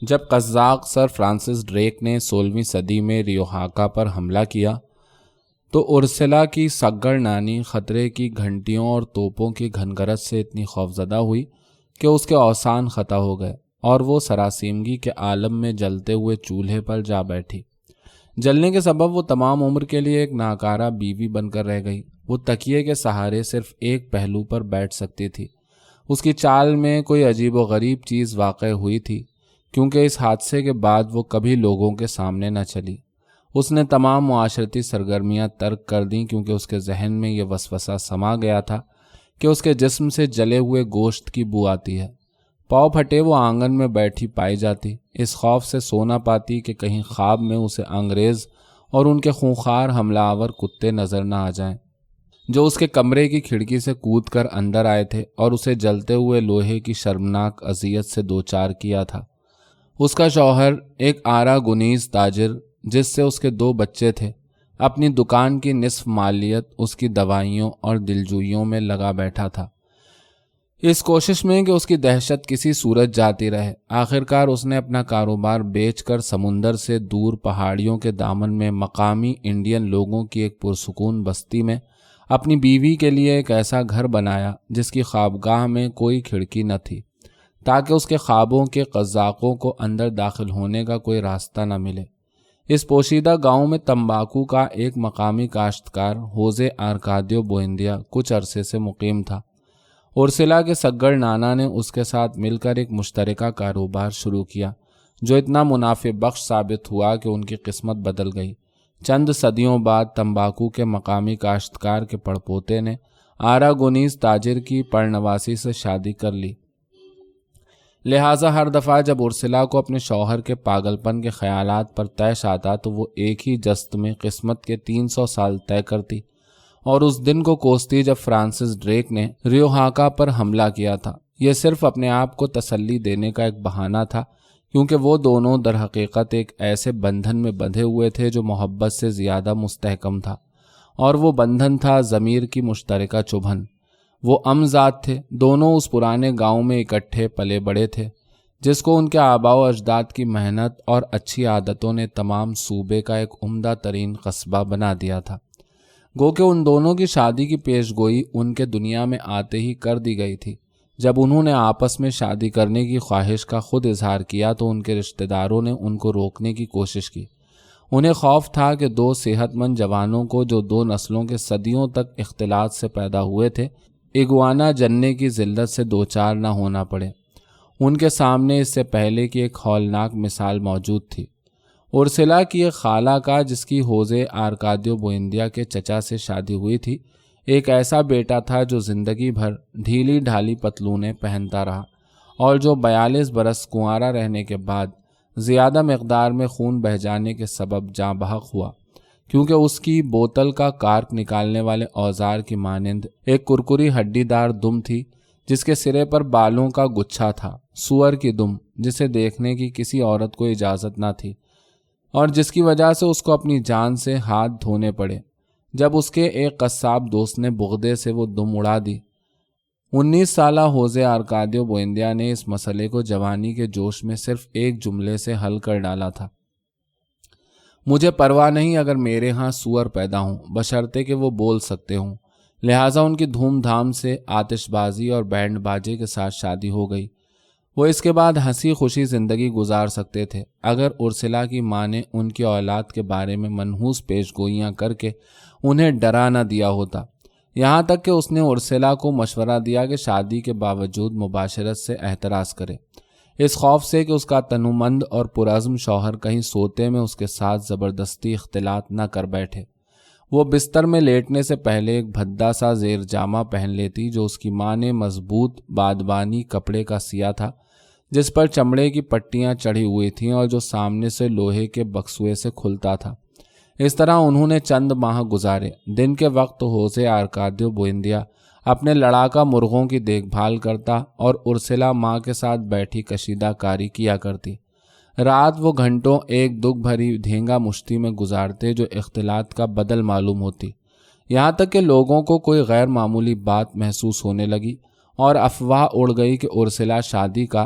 جب قزاق سر Francis Drake نے 16ویں صدی میں ریوہاکا پر حملہ کیا تو ارسلا کی سگڑ نانی خطرے کی گھنٹیوں اور توپوں کی گھنگرج سے اتنی خوفزدہ ہوئی کہ اس کے اوسان خطا ہو گئے اور وہ سراسیمگی کے عالم میں جلتے ہوئے چولہے پر جا بیٹھی۔ جلنے کے سبب وہ تمام عمر کے لیے ایک ناکارہ بیوی بن کر رہ گئی۔ وہ تکیے کے سہارے صرف ایک پہلو پر بیٹھ سکتی تھی۔ اس کی چال میں کوئی عجیب و غریب چیز واقع ہوئی تھی، کیونکہ اس حادثے کے بعد وہ کبھی لوگوں کے سامنے نہ چلی۔ اس نے تمام معاشرتی سرگرمیاں ترک کر دیں، کیونکہ اس کے ذہن میں یہ وسوسہ سما گیا تھا کہ اس کے جسم سے جلے ہوئے گوشت کی بو آتی ہے۔ پاؤں پھٹے وہ آنگن میں بیٹھی پائی جاتی، اس خوف سے سو نہ پاتی کہ کہیں خواب میں اسے انگریز اور ان کے خونخوار حملہ آور کتے نظر نہ آ جائیں، جو اس کے کمرے کی کھڑکی سے کود کر اندر آئے تھے اور اسے جلتے ہوئے لوہے کی شرمناک اذیت سے دوچار کیا تھا۔ اس کا شوہر، ایک آرا گنیز تاجر جس سے اس کے 2 بچے تھے، اپنی دکان کی نصف مالیت اس کی دوائیوں اور دلجوئیوں میں لگا بیٹھا تھا، اس کوشش میں کہ اس کی دہشت کسی صورت جاتی رہے۔ آخرکار اس نے اپنا کاروبار بیچ کر سمندر سے دور پہاڑیوں کے دامن میں مقامی انڈین لوگوں کی ایک پرسکون بستی میں اپنی بیوی کے لیے ایک ایسا گھر بنایا جس کی خوابگاہ میں کوئی کھڑکی نہ تھی، تاکہ اس کے خوابوں کے قزاقوں کو اندر داخل ہونے کا کوئی راستہ نہ ملے۔ اس پوشیدہ گاؤں میں تمباکو کا ایک مقامی کاشتکار ہوزے آرکادیو بوئندیا کچھ عرصے سے مقیم تھا۔ ارسلا کے سگڑ نانا نے اس کے ساتھ مل کر ایک مشترکہ کاروبار شروع کیا، جو اتنا منافع بخش ثابت ہوا کہ ان کی قسمت بدل گئی۔ چند صدیوں بعد تمباکو کے مقامی کاشتکار کے پڑپوتے نے آراگونیز تاجر کی پرنواسی سے شادی کر لی، لہٰذا ہر دفعہ جب ارسلا کو اپنے شوہر کے پاگل پن کے خیالات پر طیش آتا تو وہ ایک ہی جست میں قسمت کے 300 سال طے کرتی اور اس دن کو کوستی جب فرانسس ڈریک نے ریوہاکا پر حملہ کیا تھا۔ یہ صرف اپنے آپ کو تسلی دینے کا ایک بہانہ تھا، کیونکہ وہ دونوں در حقیقت ایک ایسے بندھن میں بندھے ہوئے تھے جو محبت سے زیادہ مستحکم تھا، اور وہ بندھن تھا ضمیر کی مشترکہ چبھن۔ وہ ذات تھے، دونوں اس پرانے گاؤں میں اکٹھے پلے بڑے تھے، جس کو ان کے آباء و اجداد کی محنت اور اچھی عادتوں نے تمام صوبے کا ایک عمدہ ترین قصبہ بنا دیا تھا۔ گو کہ ان دونوں کی شادی کی پیش گوئی ان کے دنیا میں آتے ہی کر دی گئی تھی۔ جب انہوں نے آپس میں شادی کرنے کی خواہش کا خود اظہار کیا تو ان کے رشتہ داروں نے ان کو روکنے کی کوشش کی۔ انہیں خوف تھا کہ 2 صحت مند جوانوں کو جو 2 نسلوں کے صدیوں تک اختلاط سے پیدا ہوئے تھے، اگوانا جننے کی ذلت سے دوچار نہ ہونا پڑے۔ ان کے سامنے اس سے پہلے کی ایک ہولناک مثال موجود تھی۔ ارسلا کی ایک خالہ کا، جس کی ہوزے آرکادیو بوئندیا کے چچا سے شادی ہوئی تھی، ایک ایسا بیٹا تھا جو زندگی بھر ڈھیلی ڈھالی پتلونیں پہنتا رہا اور جو 42 برس کنوارا رہنے کے بعد زیادہ مقدار میں خون بہہ جانے کے سبب جاں بحق ہوا، کیونکہ اس کی بوتل کا کارک نکالنے والے اوزار کی مانند ایک کرکری ہڈی دار دم تھی، جس کے سرے پر بالوں کا گچھا تھا، سور کی دم، جسے دیکھنے کی کسی عورت کو اجازت نہ تھی اور جس کی وجہ سے اس کو اپنی جان سے ہاتھ دھونے پڑے۔ جب اس کے ایک قصاب دوست نے بغدے سے وہ دم اڑا دی، 19 سالہ ہوزے آرکادیو بوئندیا نے اس مسئلے کو جوانی کے جوش میں صرف ایک جملے سے حل کر ڈالا تھا: مجھے پرواہ نہیں اگر میرے ہاں سور پیدا ہوں، بشرطے کہ وہ بول سکتے ہوں۔ لہٰذا ان کی دھوم دھام سے آتش بازی اور بینڈ باجے کے ساتھ شادی ہو گئی۔ وہ اس کے بعد ہنسی خوشی زندگی گزار سکتے تھے اگر ارسلا کی ماں نے ان کی اولاد کے بارے میں منحوس پیش گوئیاں کر کے انہیں ڈرا نہ دیا ہوتا۔ یہاں تک کہ اس نے ارسلا کو مشورہ دیا کہ شادی کے باوجود مباشرت سے احتراز کرے، اس خوف سے کہ اس کا تنومند اور پرعزم شوہر کہیں سوتے میں اس کے ساتھ زبردستی اختلاط نہ کر بیٹھے۔ وہ بستر میں لیٹنے سے پہلے ایک بھدا سا زیر جامہ پہن لیتی جو اس کی ماں نے مضبوط بادبانی کپڑے کا سیا تھا، جس پر چمڑے کی پٹیاں چڑھی ہوئی تھیں اور جو سامنے سے لوہے کے بکسوے سے کھلتا تھا۔ اس طرح انہوں نے چند ماہ گزارے۔ دن کے وقت ہوزے آرکادیو بوئندیا اپنے لڑاکا مرغوں کی دیکھ بھال کرتا اور ارسلا ماں کے ساتھ بیٹھی کشیدہ کاری کیا کرتی۔ رات وہ گھنٹوں ایک دکھ بھری دھینگا مشتی میں گزارتے جو اختلاط کا بدل معلوم ہوتی، یہاں تک کہ لوگوں کو کوئی غیر معمولی بات محسوس ہونے لگی اور افواہ اڑ گئی کہ ارسلا شادی کا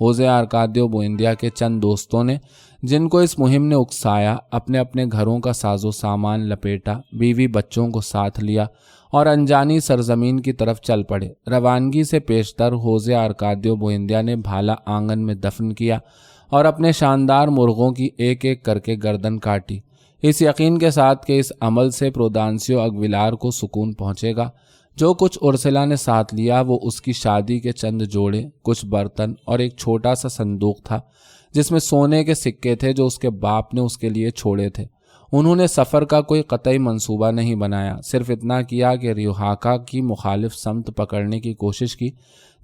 ہوزے آرکادیو بوئندیا کے چند دوستوں نے، جن کو اس مہم نے اکسایا، اپنے اپنے گھروں کا ساز و سامان لپیٹا، بیوی بچوں کو ساتھ لیا اور انجانی سرزمین کی طرف چل پڑے۔ روانگی سے پیشتر ہوزے آرکادیو بوئندیا نے بھالا آنگن میں دفن کیا اور اپنے شاندار مرغوں کی ایک ایک کر کے گردن کاٹی، اس یقین کے ساتھ کہ اس عمل سے پروڈانسیو اگویلار کو سکون پہنچے گا۔ جو کچھ ارسلا نے ساتھ لیا وہ اس کی شادی کے چند جوڑے، کچھ برتن اور ایک چھوٹا سا صندوق تھا جس میں سونے کے سکے تھے جو اس کے باپ نے اس کے لیے چھوڑے تھے۔ انہوں نے سفر کا کوئی قطعی منصوبہ نہیں بنایا، صرف اتنا کیا کہ ریوہاکا کی مخالف سمت پکڑنے کی کوشش کی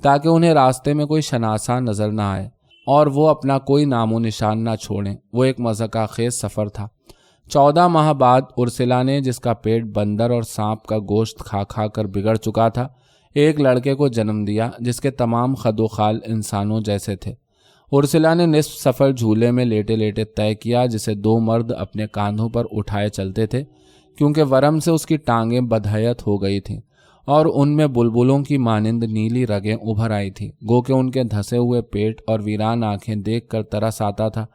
تاکہ انہیں راستے میں کوئی شناسا نظر نہ آئے اور وہ اپنا کوئی نام و نشان نہ چھوڑیں۔ وہ ایک مضحکہ خیز سفر تھا۔ 14 ماہ بعد ارسلا نے، جس کا پیٹ بندر اور سانپ کا گوشت کھا کھا کر بگڑ چکا تھا، ایک لڑکے کو جنم دیا جس کے تمام خد و خال انسانوں جیسے تھے۔ ارسلا نے نصف سفر جھولے میں لیٹے لیٹے طے کیا جسے 2 مرد اپنے کاندھوں پر اٹھائے چلتے تھے، کیونکہ ورم سے اس کی ٹانگیں بدحیت ہو گئی تھیں اور ان میں بلبلوں کی مانند نیلی رگیں ابھر آئی تھیں، گو کہ ان کے دھسے ہوئے پیٹ اور ویران آنکھیں دیکھ کر ترس آتا تھا۔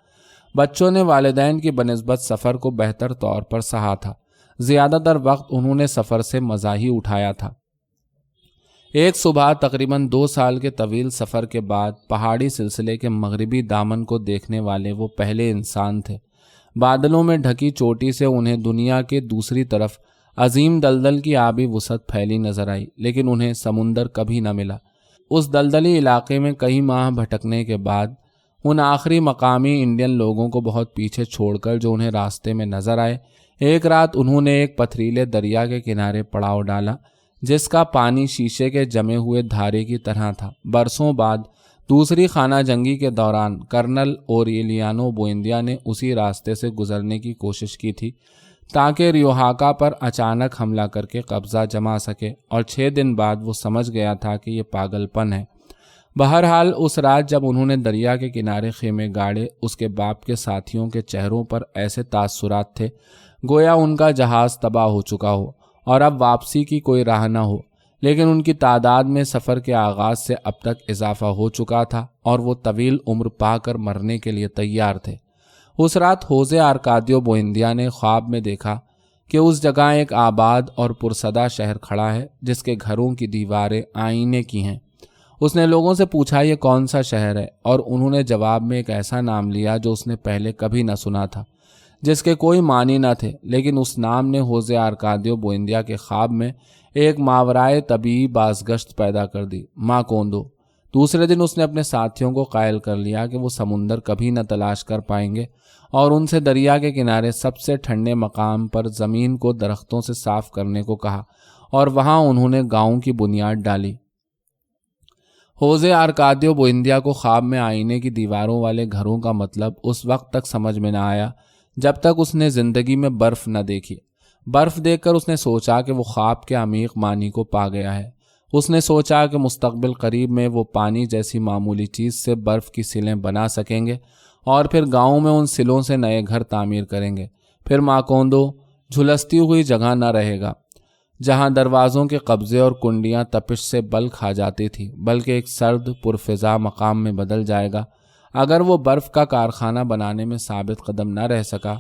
بچوں نے والدین کی بنسبت سفر کو بہتر طور پر سہا تھا۔ زیادہ تر وقت انہوں نے سفر سے مزہ ہی اٹھایا تھا۔ ایک صبح تقریباً 2 سال کے طویل سفر کے بعد پہاڑی سلسلے کے مغربی دامن کو دیکھنے والے وہ پہلے انسان تھے۔ بادلوں میں ڈھکی چوٹی سے انہیں دنیا کے دوسری طرف عظیم دلدل کی آبی وسعت پھیلی نظر آئی، لیکن انہیں سمندر کبھی نہ ملا۔ اس دلدلی علاقے میں کئی ماہ بھٹکنے کے بعد ان آخری مقامی انڈین لوگوں کو بہت پیچھے چھوڑ کر جو انہیں راستے میں نظر آئے، ایک رات انہوں نے ایک پتھریلے دریا کے کنارے پڑاؤ ڈالا جس کا پانی شیشے کے جمے ہوئے دھارے کی طرح تھا۔ برسوں بعد دوسری خانہ جنگی کے دوران کرنل اوریلیانو بوئندیا نے اسی راستے سے گزرنے کی کوشش کی تھی تاکہ ریوہاکا پر اچانک حملہ کر کے قبضہ جما سکے، اور 6 دن بعد وہ سمجھ گیا تھا کہ یہ پاگل پن ہے۔ بہرحال اس رات جب انہوں نے دریا کے کنارے خیمے گاڑے، اس کے باپ کے ساتھیوں کے چہروں پر ایسے تاثرات تھے گویا ان کا جہاز تباہ ہو چکا ہو اور اب واپسی کی کوئی راہ نہ ہو، لیکن ان کی تعداد میں سفر کے آغاز سے اب تک اضافہ ہو چکا تھا اور وہ طویل عمر پا کر مرنے کے لیے تیار تھے۔ اس رات ہوزے آرکادیو بوئندیا نے خواب میں دیکھا کہ اس جگہ ایک آباد اور پرصدا شہر کھڑا ہے جس کے گھروں کی دیواریں آئینے کی ہیں۔ اس نے لوگوں سے پوچھا یہ کون سا شہر ہے، اور انہوں نے جواب میں ایک ایسا نام لیا جو اس نے پہلے کبھی نہ سنا تھا، جس کے کوئی معنی نہ تھے، لیکن اس نام نے ہوزے آرکادیو بوئندیا کے خواب میں ایک ماورائے طبیعی بازگشت پیدا کر دی، ماکوندو۔ دوسرے دن اس نے اپنے ساتھیوں کو قائل کر لیا کہ وہ سمندر کبھی نہ تلاش کر پائیں گے، اور ان سے دریا کے کنارے سب سے ٹھنڈے مقام پر زمین کو درختوں سے صاف کرنے کو کہا، اور وہاں انہوں نے گاؤں کی بنیاد ڈالی۔ ہوزے آرکادیو بوئندیا کو خواب میں آئینے کی دیواروں والے گھروں کا مطلب اس وقت تک سمجھ میں نہ آیا جب تک اس نے زندگی میں برف نہ دیکھی۔ برف دیکھ کر اس نے سوچا کہ وہ خواب کے عمیق معنی کو پا گیا ہے۔ اس نے سوچا کہ مستقبل قریب میں وہ پانی جیسی معمولی چیز سے برف کی سلیں بنا سکیں گے اور پھر گاؤں میں ان سلوں سے نئے گھر تعمیر کریں گے۔ پھر ماکوندو جھلستی ہوئی جگہ نہ رہے گا جہاں دروازوں کے قبضے اور کنڈیاں تپش سے بل کھا جاتی تھی، بلکہ ایک سرد پرفضا مقام میں بدل جائے گا۔ اگر وہ برف کا کارخانہ بنانے میں ثابت قدم نہ رہ سکا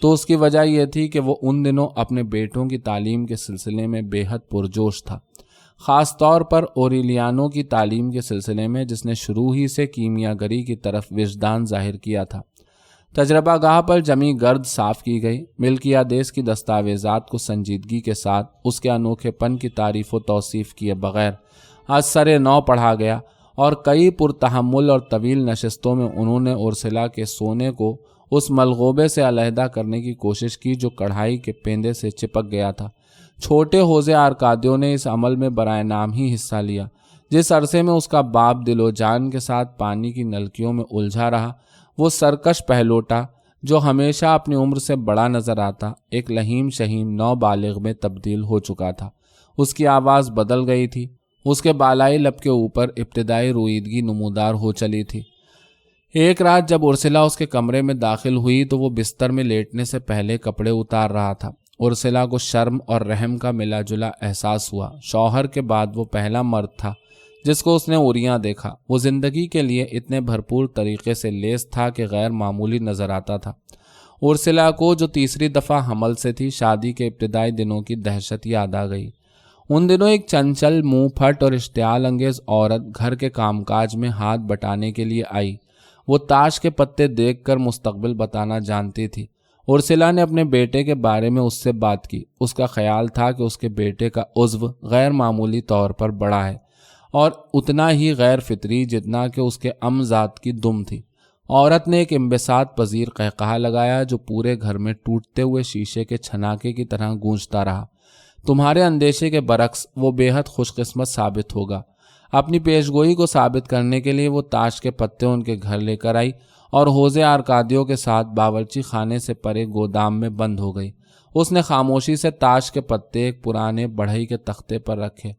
تو اس کی وجہ یہ تھی کہ وہ ان دنوں اپنے بیٹوں کی تعلیم کے سلسلے میں بے حد پرجوش تھا، خاص طور پر اوریلیانو کی تعلیم کے سلسلے میں جس نے شروع ہی سے کیمیا گری کی طرف وجدان ظاہر کیا تھا۔ تجربہ گاہ پر جمی گرد صاف کی گئی، ملکیادیس کی دستاویزات کو سنجیدگی کے ساتھ اس کے انوکھے پن کی تعریف و توصیف کیے بغیر از سر نو پڑھا گیا، اور کئی پرتحمل اور طویل نشستوں میں انہوں نے ارسلا کے سونے کو اس ملغوبے سے علیحدہ کرنے کی کوشش کی جو کڑھائی کے پیندے سے چپک گیا تھا۔ چھوٹے ہوزے آرکادیو نے اس عمل میں برائے نام ہی حصہ لیا۔ جس عرصے میں اس کا باپ دل و جان کے ساتھ پانی کی نلکیوں میں الجھا رہا، وہ سرکش پہلوٹا جو ہمیشہ اپنی عمر سے بڑا نظر آتا، ایک لہیم شہیم نو بالغ میں تبدیل ہو چکا تھا۔ اس کی آواز بدل گئی تھی، اس کے بالائی لب کے اوپر ابتدائی رویدگی نمودار ہو چلی تھی۔ ایک رات جب ارسلا اس کے کمرے میں داخل ہوئی تو وہ بستر میں لیٹنے سے پہلے کپڑے اتار رہا تھا۔ ارسلا کو شرم اور رحم کا ملا جلا احساس ہوا۔ شوہر کے بعد وہ پہلا مرد تھا جس کو اس نے عریاں دیکھا وہ زندگی کے لیے اتنے بھرپور طریقے سے لیس تھا کہ غیر معمولی نظر آتا تھا۔ ارسلا کو جو تیسری دفعہ حمل سے تھی، شادی کے ابتدائی دنوں کی دہشت یاد آ گئی۔ ان دنوں ایک چنچل، منہ پھٹ اور اشتعال انگیز عورت گھر کے کام کاج میں ہاتھ بٹانے کے لیے آئی۔ وہ تاش کے پتے دیکھ کر مستقبل بتانا جانتی تھی۔ ارسلا نے اپنے بیٹے کے بارے میں اس سے بات کی۔ اس کا خیال تھا کہ اس کے بیٹے کا عضو غیر معمولی طور پر بڑا ہے اور اتنا ہی غیر فطری جتنا کہ اس کے ذات کی دم تھی۔ عورت نے ایک انبساط پذیر قہقہا لگایا جو پورے گھر میں ٹوٹتے ہوئے شیشے کے چھناکے کی طرح گونجتا رہا۔ تمہارے اندیشے کے برعکس وہ بے حد خوش قسمت ثابت ہوگا۔ اپنی پیشگوئی کو ثابت کرنے کے لیے وہ تاش کے پتے ان کے گھر لے کر آئی اور ہوزے آرکادیو کے ساتھ باورچی خانے سے پرے گودام میں بند ہو گئی۔ اس نے خاموشی سے تاش کے پتے ایک پرانے بڑھئی کے تختے پر رکھے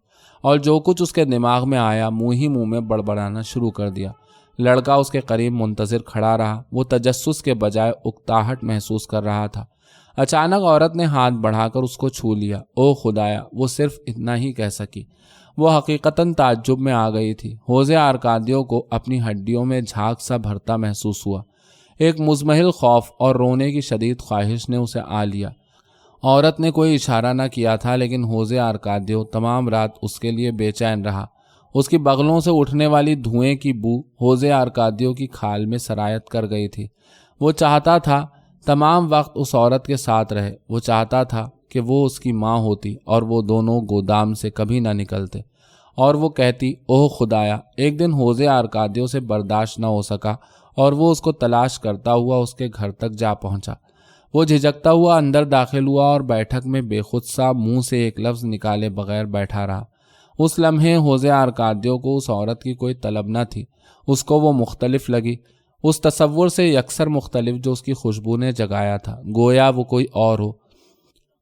اور جو کچھ اس کے دماغ میں آیا منہ میں بڑبڑانا شروع کر دیا۔ لڑکا اس کے قریب منتظر کھڑا رہا۔ وہ تجسس کے بجائے اکتاہٹ محسوس کر رہا تھا۔ اچانک عورت نے ہاتھ بڑھا کر اس کو چھو لیا۔ او خدایا! وہ صرف اتنا ہی کہہ سکی۔ وہ حقیقتاً تعجب میں آ گئی تھی۔ ہوزے آرکادیو کو اپنی ہڈیوں میں جھاگ سا بھرتا محسوس ہوا۔ ایک مزمحل خوف اور رونے کی شدید خواہش نے اسے آ لیا۔ عورت نے کوئی اشارہ نہ کیا تھا لیکن ہوزے آرکادیو تمام رات اس کے لیے بے چین رہا۔ اس کی بغلوں سے اٹھنے والی دھوئیں کی بو ہوزے آرکادیو کی کھال میں سرایت کر گئی تھی۔ وہ چاہتا تھا تمام وقت اس عورت کے ساتھ رہے۔ وہ چاہتا تھا کہ وہ اس کی ماں ہوتی اور وہ دونوں گودام سے کبھی نہ نکلتے، اور وہ کہتی اوہ خدایا! ایک دن ہوزے آرکادیو سے برداشت نہ ہو سکا اور وہ اس کو تلاش کرتا ہوا اس کے گھر تک جا پہنچا۔ وہ جھجکتا ہوا اندر داخل ہوا اور بیٹھک میں بے خود سا منہ سے ایک لفظ نکالے بغیر بیٹھا رہا۔ اس لمحے ہوزے آرکادیو کو اس عورت کی کوئی طلب نہ تھی۔ اس کو وہ مختلف لگی، اس تصور سے یکسر مختلف جو اس کی خوشبو نے جگایا تھا، گویا وہ کوئی اور ہو۔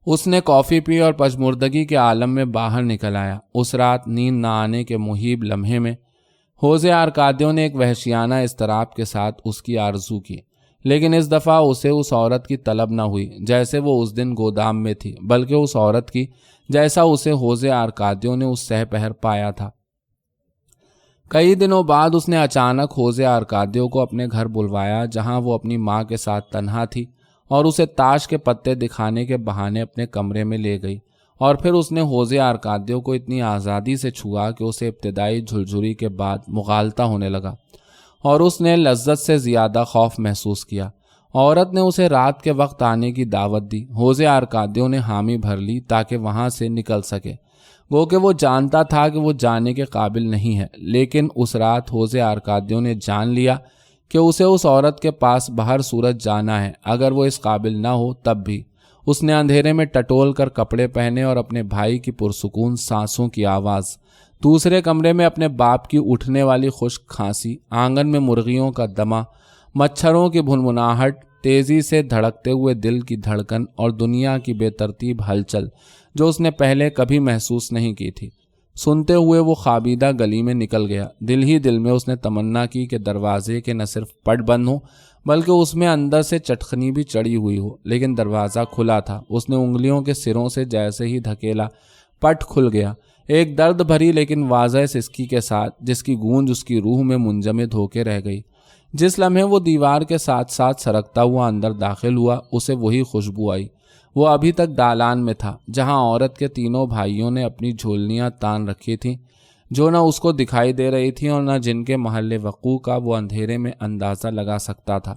اس نے کافی پی اور پژمردگی کے عالم میں باہر نکل آیا۔ اس رات نیند نہ آنے کے مہیب لمحے میں ہوزے آرکادیو نے ایک وحشیانہ اضطراب کے ساتھ اس کی آرزو کی، لیکن اس دفعہ اسے اس عورت کی طلب نہ ہوئی جیسے وہ اس دن گودام میں تھی، بلکہ اس عورت کی جیسا اسے ہوزے آرکادیو نے اس سہ پہر پایا تھا۔ کئی دنوں بعد اس نے اچانک ہوزے آرکادیو کو اپنے گھر بلوایا جہاں وہ اپنی ماں کے ساتھ تنہا تھی، اور اسے تاش کے پتے دکھانے کے بہانے اپنے کمرے میں لے گئی، اور پھر اس نے ہوزے آرکادیو کو اتنی آزادی سے چھوا کہ اسے ابتدائی جھلجھری کے بعد مغالطہ ہونے لگا اور اس نے لذت سے زیادہ خوف محسوس کیا۔ عورت نے اسے رات کے وقت آنے کی دعوت دی۔ ہوزے آرکادیو نے حامی بھر لی تاکہ وہاں سے نکل سکے، گو کہ وہ جانتا تھا کہ وہ جانے کے قابل نہیں ہے، لیکن اس رات ہوزے آرکادیو نے جان لیا کہ اسے اس عورت کے پاس بہر صورت جانا ہے، اگر وہ اس قابل نہ ہو تب بھی۔ اس نے اندھیرے میں ٹٹول کر کپڑے پہنے اور اپنے بھائی کی پرسکون سانسوں کی آواز، دوسرے کمرے میں اپنے باپ کی اٹھنے والی خشک کھانسی، آنگن میں مرغیوں کا دمہ، مچھروں کی بھنبھناہٹ، تیزی سے دھڑکتے ہوئے دل کی دھڑکن اور دنیا کی بے ترتیب ہلچل جو اس نے پہلے کبھی محسوس نہیں کی تھی، سنتے ہوئے وہ خوابیدہ گلی میں نکل گیا۔ دل ہی دل میں اس نے تمنا کی کہ دروازے کے نہ صرف پٹ بند ہوں بلکہ اس میں اندر سے چٹخنی بھی چڑھی ہوئی ہو، لیکن دروازہ کھلا تھا۔ اس نے انگلیوں کے سروں سے جیسے ہی دھکیلا، پٹ کھل گیا، ایک درد بھری لیکن واضح سسکی کے ساتھ جس کی گونج اس کی روح میں منجمد ہو کے رہ گئی۔ جس لمحے وہ دیوار کے ساتھ ساتھ سرکتا ہوا اندر داخل ہوا، اسے وہی خوشبو آئی۔ وہ ابھی تک دالان میں تھا جہاں عورت کے تینوں بھائیوں نے اپنی جھولنیاں تان رکھی تھیں، جو نہ اس کو دکھائی دے رہی تھیں اور نہ جن کے محل وقوع کا وہ اندھیرے میں اندازہ لگا سکتا تھا۔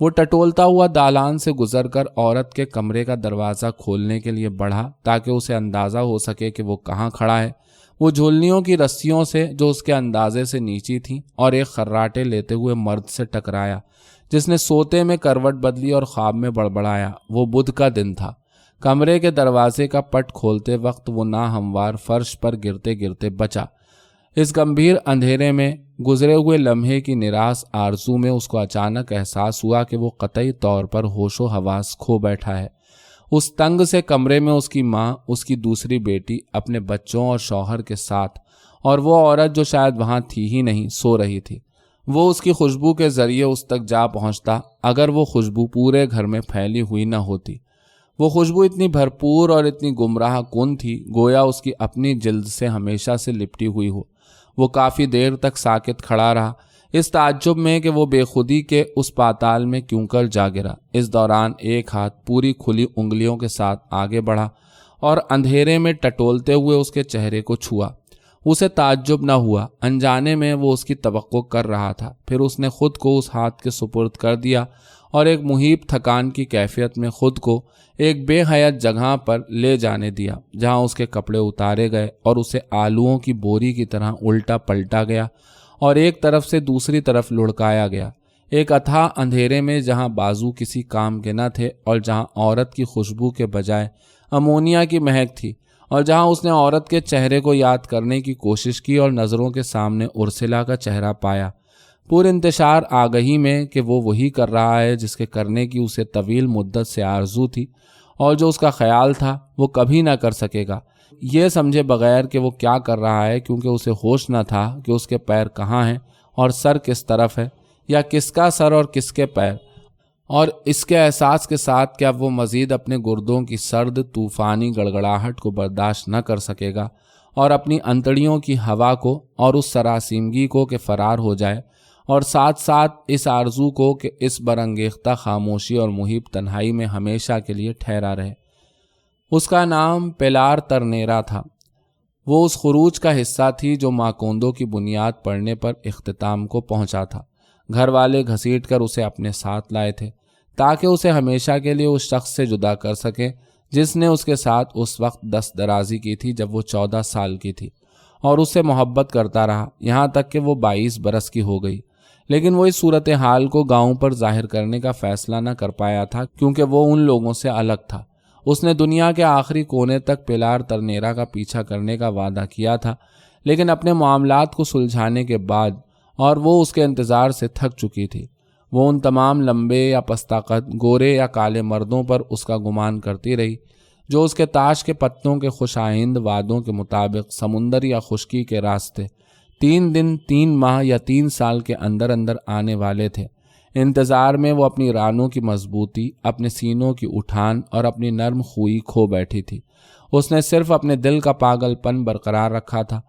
وہ ٹٹولتا ہوا دالان سے گزر کر عورت کے کمرے کا دروازہ کھولنے کے لیے بڑھا تاکہ اسے اندازہ ہو سکے کہ وہ کہاں کھڑا ہے۔ وہ جھولنیوں کی رسیوں سے جو اس کے اندازے سے نیچی تھیں اور ایک خراٹے لیتے ہوئے مرد سے ٹکرایا جس نے سوتے میں کروٹ بدلی اور خواب میں بڑبڑایا۔ وہ بدھ کا دن تھا۔ کمرے کے دروازے کا پٹ کھولتے وقت وہ ناہموار فرش پر گرتے گرتے بچا۔ اس گمبھیر اندھیرے میں گزرے ہوئے لمحے کی نراس آرزو میں اس کو اچانک احساس ہوا کہ وہ قطعی طور پر ہوش و حواس کھو بیٹھا ہے۔ اس تنگ سے کمرے میں اس کی ماں، اس کی دوسری بیٹی، اپنے بچوں اور شوہر کے ساتھ، اور وہ عورت جو شاید وہاں تھی ہی نہیں، سو رہی تھی۔ وہ اس کی خوشبو کے ذریعے اس تک جا پہنچتا اگر وہ خوشبو پورے گھر میں پھیلی ہوئی نہ ہوتی۔ وہ خوشبو اتنی بھرپور اور اتنی گمراہ کن تھی گویا اس کی اپنی جلد سے ہمیشہ سے لپٹی ہوئی ہو۔ وہ کافی دیر تک ساکت کھڑا رہا، اس تعجب میں کہ وہ بے خودی کے اس پاتال میں کیوں کر جا گرا۔ اس دوران ایک ہاتھ پوری کھلی انگلیوں کے ساتھ آگے بڑھا اور اندھیرے میں ٹٹولتے ہوئے اس کے چہرے کو چھوا۔ اسے تعجب نہ ہوا، انجانے میں وہ اس کی توقع کر رہا تھا۔ پھر اس نے خود کو اس ہاتھ کے سپرد کر دیا اور ایک مہیب تھکان کی کیفیت میں خود کو ایک بے حیات جگہ پر لے جانے دیا، جہاں اس کے کپڑے اتارے گئے اور اسے آلوؤں کی بوری کی طرح الٹا پلٹا گیا اور ایک طرف سے دوسری طرف لڑکایا گیا۔ ایک اتھاہ اندھیرے میں جہاں بازو کسی کام کے نہ تھے اور جہاں عورت کی خوشبو کے بجائے امونیا کی مہک تھی، اور جہاں اس نے عورت کے چہرے کو یاد کرنے کی کوشش کی اور نظروں کے سامنے ارسلا کا چہرہ پایا، پر انتشار آگہی میں کہ وہ وہی کر رہا ہے جس کے کرنے کی اسے طویل مدت سے آرزو تھی اور جو اس کا خیال تھا وہ کبھی نہ کر سکے گا، یہ سمجھے بغیر کہ وہ کیا کر رہا ہے، کیونکہ اسے ہوش نہ تھا کہ اس کے پیر کہاں ہیں اور سر کس طرف ہے، یا کس کا سر اور کس کے پیر، اور اس کے احساس کے ساتھ کہ اب وہ مزید اپنے گردوں کی سرد طوفانی گڑگڑاہٹ کو برداشت نہ کر سکے گا اور اپنی انتڑیوں کی ہوا کو اور اس سراسیمگی کو کہ فرار ہو جائے، اور ساتھ ساتھ اس آرزو کو کہ اس برانگیختہ خاموشی اور محیط تنہائی میں ہمیشہ کے لیے ٹھہرا رہے۔ اس کا نام پیلار ترنیرا تھا۔ وہ اس خروج کا حصہ تھی جو ماکوندو کی بنیاد پڑنے پر اختتام کو پہنچا تھا۔ گھر والے گھسیٹ کر اسے اپنے ساتھ لائے تھے تاکہ اسے ہمیشہ کے لیے اس شخص سے جدا کر سکے جس نے اس کے ساتھ اس وقت دست درازی کی تھی جب وہ 14 سال کی تھی، اور اس سے محبت کرتا رہا یہاں تک کہ وہ 22 برس کی ہو گئی۔ لیکن وہ اس صورتحال کو گاؤں پر ظاہر کرنے کا فیصلہ نہ کر پایا تھا، کیونکہ وہ ان لوگوں سے الگ تھا۔ اس نے دنیا کے آخری کونے تک پیلار ترنیرا کا پیچھا کرنے کا وعدہ کیا تھا، لیکن اپنے معاملات کو سلجھانے کے بعد، اور وہ اس کے انتظار سے تھک چکی تھی، وہ ان تمام لمبے یا پستہ قد، گورے یا کالے مردوں پر اس کا گمان کرتی رہی جو اس کے تاش کے پتوں کے خوش آئند وعدوں کے مطابق سمندر یا خشکی کے راستے 3 دن 3 ماہ یا 3 سال کے اندر اندر آنے والے تھے۔ انتظار میں وہ اپنی رانوں کی مضبوطی، اپنے سینوں کی اٹھان اور اپنی نرم خوئی کھو بیٹھی تھی۔ اس نے صرف اپنے دل کا پاگل پن برقرار رکھا تھا۔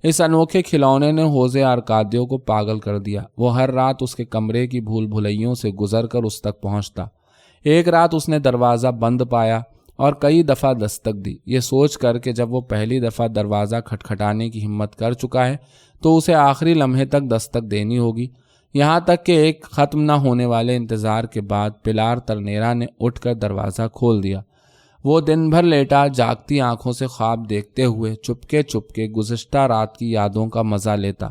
اس انوکھے کھلونے نے ہوزے آرکادیو کو پاگل کر دیا۔ وہ ہر رات اس کے کمرے کی بھول بھلائیوں سے گزر کر اس تک پہنچتا۔ ایک رات اس نے دروازہ بند پایا اور کئی دفعہ دستک دی، یہ سوچ کر کہ جب وہ پہلی دفعہ دروازہ کھٹکھٹانے کی ہمت کر چکا ہے تو اسے آخری لمحے تک دستک دینی ہوگی، یہاں تک کہ ایک ختم نہ ہونے والے انتظار کے بعد پیلار ترنیرا نے اٹھ کر دروازہ کھول دیا۔ وہ دن بھر لیٹا، جاگتی آنکھوں سے خواب دیکھتے ہوئے چپکے چپکے گزشتہ رات کی یادوں کا مزہ لیتا،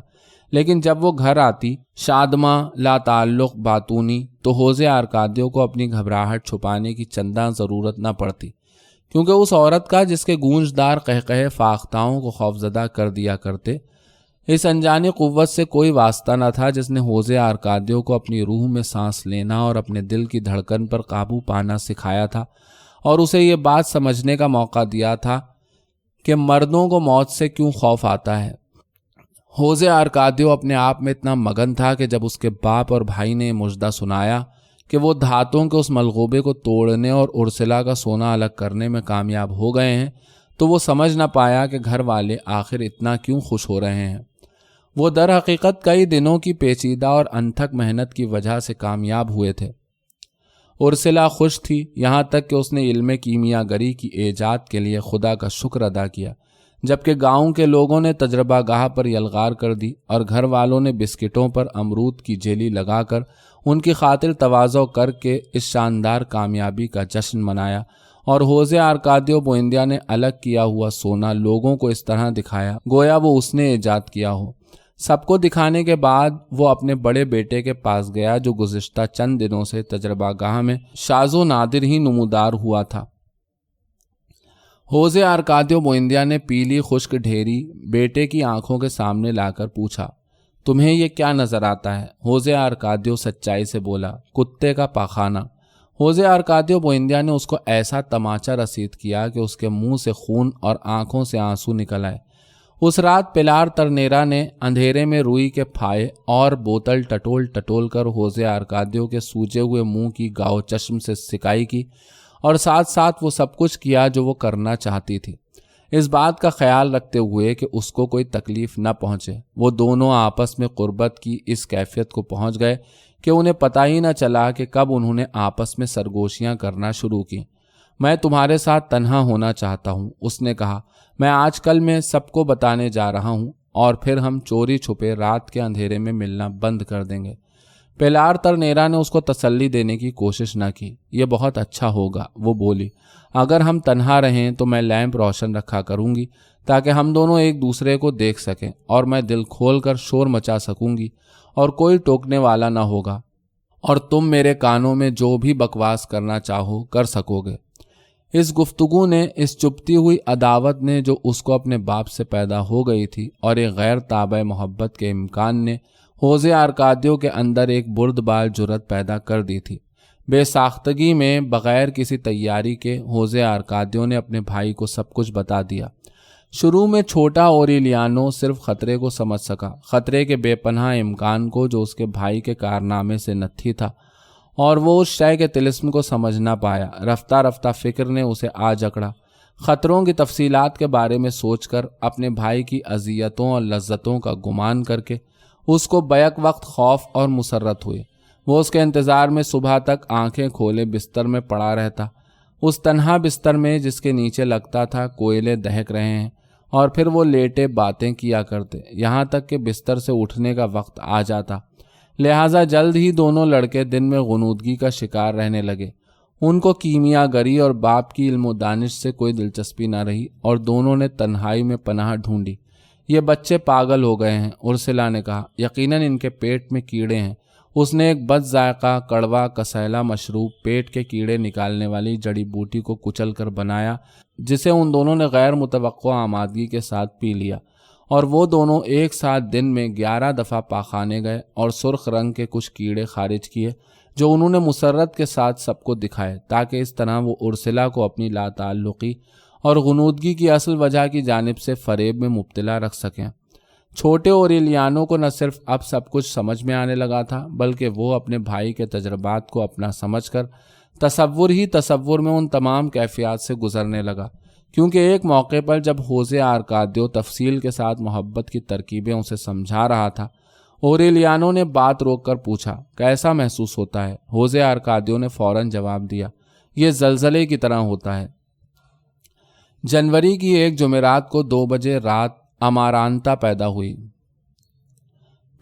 لیکن جب وہ گھر آتی شادماں لا تعلق باتونی تو ہوزے آرکادیو کو اپنی گھبراہٹ چھپانے کی چنداں ضرورت نہ پڑتی، کیونکہ اس عورت کا جس کے گونجدار قہقہے فاختاؤں کو خوفزدہ کر دیا کرتے، اس انجانی قوت سے کوئی واسطہ نہ تھا جس نے ہوزے آرکادیو کو اپنی روح میں سانس لینا اور اپنے دل کی دھڑکن پر قابو پانا سکھایا تھا، اور اسے یہ بات سمجھنے کا موقع دیا تھا کہ مردوں کو موت سے کیوں خوف آتا ہے۔ ہوزے آرکادیو اپنے آپ میں اتنا مگن تھا کہ جب اس کے باپ اور بھائی نے مژدہ سنایا کہ وہ دھاتوں کے اس ملغوبے کو توڑنے اور ارسلا کا سونا الگ کرنے میں کامیاب ہو گئے ہیں، تو وہ سمجھ نہ پایا کہ گھر والے آخر اتنا کیوں خوش ہو رہے ہیں۔ وہ در حقیقت کئی دنوں کی پیچیدہ اور انتھک محنت کی وجہ سے کامیاب ہوئے تھے۔ ارسلا خوش تھی، یہاں تک کہ اس نے علم کیمیا گری کی ایجاد کے لیے خدا کا شکر ادا کیا، جبکہ گاؤں کے لوگوں نے تجربہ گاہ پر یلغار کر دی اور گھر والوں نے بسکٹوں پر امرود کی جیلی لگا کر ان کی خاطر تواضع کر کے اس شاندار کامیابی کا جشن منایا، اور ہوزے آرکادیو بوئندیا نے الگ کیا ہوا سونا لوگوں کو اس طرح دکھایا گویا وہ اس نے ایجاد کیا ہو۔ سب کو دکھانے کے بعد وہ اپنے بڑے بیٹے کے پاس گیا جو گزشتہ چند دنوں سے تجربہ گاہ میں شاذ و نادر ہی نمودار ہوا تھا۔ ہوزے آرکادیو بوئندیا نے پیلی خشک ڈھیری بیٹے کی آنکھوں کے سامنے لا کر پوچھا، تمہیں یہ کیا نظر آتا ہے؟ ہوزے آرکادیو سچائی سے بولا، کتے کا پاخانہ۔ ہوزے آرکادیو بوئندیا نے اس کو ایسا تماچا رسید کیا کہ اس کے منہ سے خون اور آنکھوں سے آنسو نکل آئے۔ اس رات پیلار ترنیرا نے اندھیرے میں روئی کے پھائے اور بوتل ٹٹول ٹٹول کر ہوزے آرکادیو کے سوجے ہوئے منہ کی گاؤ چشم سے سکائی کی، اور ساتھ ساتھ وہ سب کچھ کیا جو وہ کرنا چاہتی تھی۔ اس بات کا خیال رکھتے ہوئے کہ اس کو کوئی تکلیف نہ پہنچے، وہ دونوں آپس میں قربت کی اس کیفیت کو پہنچ گئے کہ انہیں پتہ ہی نہ چلا کہ کب انہوں نے آپس میں سرگوشیاں کرنا شروع کی۔ میں تمہارے ساتھ تنہا ہونا چاہتا ہوں، اس نے کہا۔ میں آج کل میں سب کو بتانے جا رہا ہوں اور پھر ہم چوری چھپے رات کے اندھیرے میں ملنا بند کر دیں گے۔ پیلار ترنیرا نے اس کو تسلی دینے کی کوشش نہ کی۔ یہ بہت اچھا ہوگا، وہ بولی۔ اگر ہم تنہا رہیں تو میں لیمپ روشن رکھا کروں گی تاکہ ہم دونوں ایک دوسرے کو دیکھ سکیں، اور میں دل کھول کر شور مچا سکوں گی اور کوئی ٹوکنے والا نہ ہوگا، اور تم میرے کانوں میں جو بھی بکواس کرنا چاہو کر سکو گے۔ اس گفتگو نے، اس چپتی ہوئی عداوت نے جو اس کو اپنے باپ سے پیدا ہو گئی تھی، اور ایک غیر تابع محبت کے امکان نے ہوزے آرکادیو کے اندر ایک بردبار جرأت پیدا کر دی تھی۔ بے ساختگی میں، بغیر کسی تیاری کے، ہوزے آرکادیو نے اپنے بھائی کو سب کچھ بتا دیا۔ شروع میں چھوٹا اوریلیانو صرف خطرے کو سمجھ سکا، خطرے کے بے پناہ امکان کو جو اس کے بھائی کے کارنامے سے نتھی تھا، اور وہ اس شے کے طلسم کو سمجھ نہ پایا۔ رفتہ رفتہ فکر نے اسے آ جکڑا۔ خطروں کی تفصیلات کے بارے میں سوچ کر، اپنے بھائی کی اذیتوں اور لذتوں کا گمان کر کے، اس کو بیک وقت خوف اور مسرت ہوئی۔ وہ اس کے انتظار میں صبح تک آنکھیں کھولے بستر میں پڑا رہتا، اس تنہا بستر میں جس کے نیچے لگتا تھا کوئلے دہک رہے ہیں، اور پھر وہ لیٹے باتیں کیا کرتے یہاں تک کہ بستر سے اٹھنے کا وقت آ جاتا۔ لہٰذا جلد ہی دونوں لڑکے دن میں غنودگی کا شکار رہنے لگے۔ ان کو کیمیا گری اور باپ کی علم و دانش سے کوئی دلچسپی نہ رہی، اور دونوں نے تنہائی میں پناہ ڈھونڈی۔ یہ بچے پاگل ہو گئے ہیں، ارسلا نے کہا۔ یقیناً ان کے پیٹ میں کیڑے ہیں۔ اس نے ایک بد ذائقہ، کڑوا، کسیلا مشروب، پیٹ کے کیڑے نکالنے والی جڑی بوٹی کو کچل کر بنایا، جسے ان دونوں نے غیر متوقع آمادگی کے ساتھ پی لیا، اور وہ دونوں ایک ساتھ دن میں 11 دفعہ پاخانے گئے اور سرخ رنگ کے کچھ کیڑے خارج کیے جو انہوں نے مسرت کے ساتھ سب کو دکھائے، تاکہ اس طرح وہ ارسلا کو اپنی لا تعلقی اور غنودگی کی اصل وجہ کی جانب سے فریب میں مبتلا رکھ سکیں۔ چھوٹے اوریلیانو کو نہ صرف اب سب کچھ سمجھ میں آنے لگا تھا، بلکہ وہ اپنے بھائی کے تجربات کو اپنا سمجھ کر تصور ہی تصور میں ان تمام کیفیات سے گزرنے لگا، کیونکہ ایک موقع پر جب ہوزے آرکادیو تفصیل کے ساتھ محبت کی ترکیبیں اسے سمجھا رہا تھا، اوریلیانو نے بات روک کر پوچھا، کیسا محسوس ہوتا ہے؟ ہوزے آرکادیو نے فوراً جواب دیا، یہ زلزلے کی طرح ہوتا ہے۔ جنوری کی ایک جمعرات کو 2 بجے رات امارانتا پیدا ہوئی۔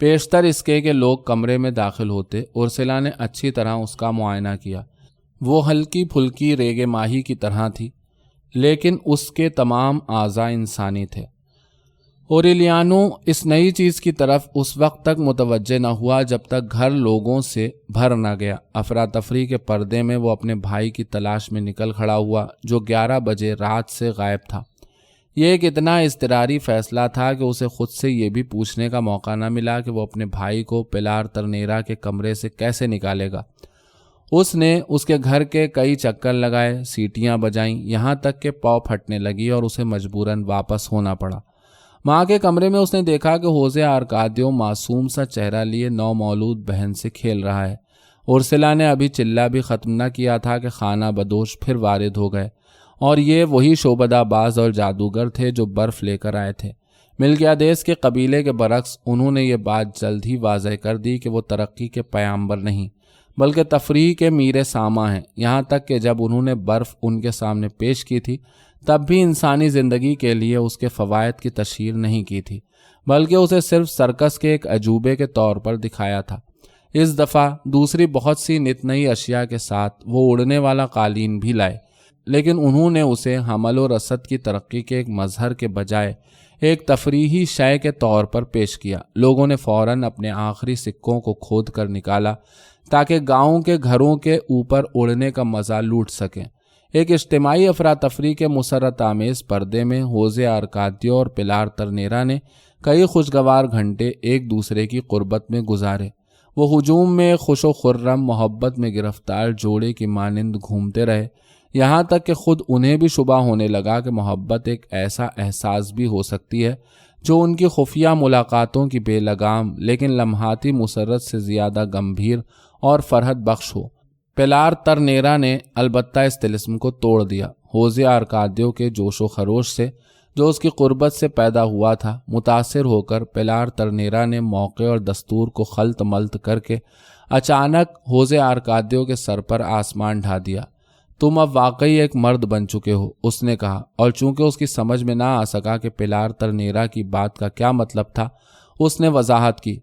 پیشتر اس کے لوگ کمرے میں داخل ہوتے، ارسلا نے اچھی طرح اس کا معائنہ کیا۔ وہ ہلکی پھلکی ریگے ماہی کی طرح تھی، لیکن اس کے تمام اعضاء انسانی تھے۔ اوریلیانو اس نئی چیز کی طرف اس وقت تک متوجہ نہ ہوا جب تک گھر لوگوں سے بھر نہ گیا۔ افراتفری کے پردے میں وہ اپنے بھائی کی تلاش میں نکل کھڑا ہوا جو 11 بجے رات سے غائب تھا۔ یہ ایک اتنا اضطراری فیصلہ تھا کہ اسے خود سے یہ بھی پوچھنے کا موقع نہ ملا کہ وہ اپنے بھائی کو پیلار ترنیرا کے کمرے سے کیسے نکالے گا۔ اس نے اس کے گھر کے کئی چکر لگائے، سیٹیاں بجائیں، یہاں تک کہ پاؤں پھٹنے لگی اور اسے مجبوراً واپس ہونا پڑا۔ ماں کے کمرے میں اس نے دیکھا کہ ہوزے آرکادیو معصوم سا چہرہ لیے نومولود بہن سے کھیل رہا ہے۔ ارسلا نے ابھی چلہ بھی ختم نہ کیا تھا کہ خانہ بدوش پھر وارد ہو گئے، اور یہ وہی شعبدہ باز اور جادوگر تھے جو برف لے کر آئے تھے۔ ملکیادیس کے قبیلے کے برعکس انہوں نے یہ بات جلد ہی واضح کر دی کہ وہ ترقی کے پیامبر نہیں بلکہ تفریح کے میر ساماں ہیں، یہاں تک کہ جب انہوں نے برف ان کے سامنے پیش کی تھی تب بھی انسانی زندگی کے لیے اس کے فوائد کی تشہیر نہیں کی تھی، بلکہ اسے صرف سرکس کے ایک عجوبے کے طور پر دکھایا تھا۔ اس دفعہ دوسری بہت سی نت نئی اشیاء کے ساتھ وہ اڑنے والا قالین بھی لائے، لیکن انہوں نے اسے حمل و رسد کی ترقی کے ایک مظہر کے بجائے ایک تفریحی شے کے طور پر پیش کیا۔ لوگوں نے فوراً اپنے آخری سکوں کو کھود کر نکالا تاکہ گاؤں کے گھروں کے اوپر اڑنے کا مزہ لوٹ سکیں۔ ایک اجتماعی افراتفری کے مسرت آمیز پردے میں ہوزے آرکادیو اور پیلار ترنیرا نے کئی خوشگوار گھنٹے ایک دوسرے کی قربت میں گزارے۔ وہ ہجوم میں خوش و خرم محبت میں گرفتار جوڑے کی مانند گھومتے رہے، یہاں تک کہ خود انہیں بھی شبہ ہونے لگا کہ محبت ایک ایسا احساس بھی ہو سکتی ہے جو ان کی خفیہ ملاقاتوں کی بے لگام لیکن لمحاتی مسرت سے زیادہ گمبھیر اور فرحت بخش ہو۔ پیلار ترنیرا نے البتہ اس طلسم کو توڑ دیا۔ ہوزے آرکادیو کے جوش و خروش سے جو اس کی قربت سے پیدا ہوا تھا، متاثر ہو کر پیلار ترنیرا نے موقع اور دستور کو خلط ملط کر کے اچانک ہوزے آرکادیو کے سر پر آسمان ڈھا دیا۔ تم اب واقعی ایک مرد بن چکے ہو، اس نے کہا، اور چونکہ اس کی سمجھ میں نہ آ سکا کہ پیلار ترنیرا کی بات کا کیا مطلب تھا، اس نے وضاحت کی،